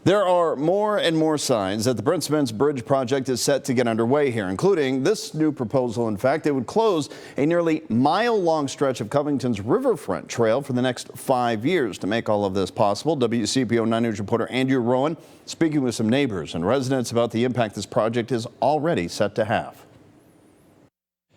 There are more and more signs that the Brent Spence Bridge project is set to get underway here, including this new proposal. In fact, it would close a nearly mile-long stretch of Covington's Riverfront Trail for the next 5 years. To make all of this possible, WCPO 9 News reporter Andrew Rowan speaking with some neighbors and residents about the impact this project is already set to have.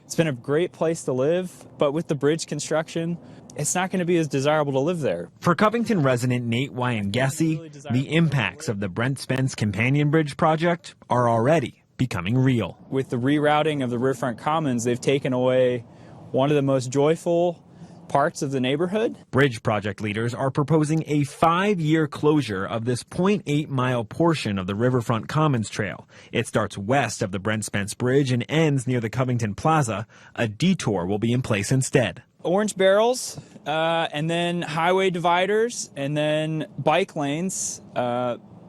It's been a great place to live, but with the bridge construction, it's not going to be as desirable to live there. For Covington resident Nate Wyangessi, the impacts of the Brent Spence Companion Bridge project are already becoming real. With the rerouting of the Riverfront Commons, they've taken away one of the most joyful parts of the neighborhood. Bridge project leaders are proposing a 5-year closure of this 0.8-mile portion of the Riverfront Commons Trail. It starts west of the Brent Spence Bridge and ends near the Covington Plaza. A detour will be in place instead. Orange barrels, and then highway dividers, and then bike lanes.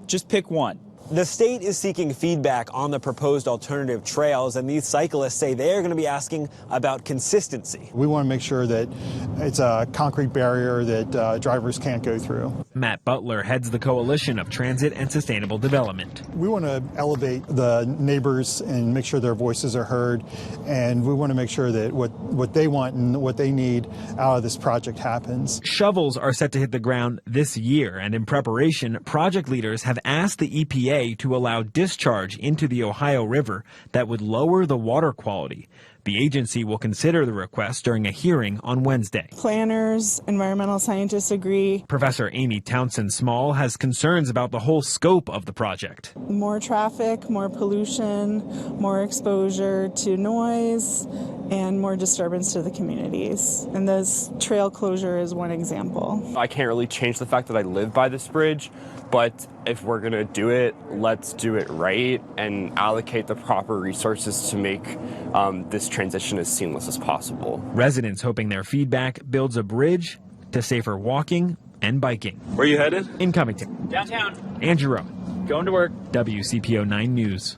Just pick one. The state is seeking feedback on the proposed alternative trails, and these cyclists say they're going to be asking about consistency. We want to make sure that it's a concrete barrier that drivers can't go through. Matt Butler heads the Coalition of Transit and Sustainable Development. We want to elevate the neighbors and make sure their voices are heard, and we want to make sure that what they want and what they need out of this project happens. Shovels are set to hit the ground this year, and in preparation, project leaders have asked the EPA to allow discharge into the Ohio River that would lower the water quality. The agency will consider the request during a hearing on Wednesday. Planners, environmental scientists agree. Professor Amy Townsend Small has concerns about the whole scope of the project. More traffic, more pollution, more exposure to noise, and more disturbance to the communities. And this trail closure is one example. I can't really change the fact that I live by this bridge, but if we're going to do it, let's do it right and allocate the proper resources to make this transition as seamless as possible. Residents hoping their feedback builds a bridge to safer walking and biking. Where are you headed? In Covington. Downtown. Andrew Rowan. Going to work. WCPO 9 News.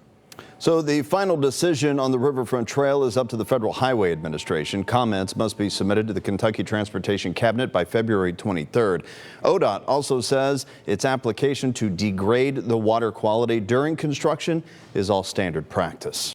So the final decision on the Riverfront Trail is up to the Federal Highway Administration. Comments must be submitted to the Kentucky Transportation Cabinet by February 23rd. ODOT also says its application to degrade the water quality during construction is all standard practice.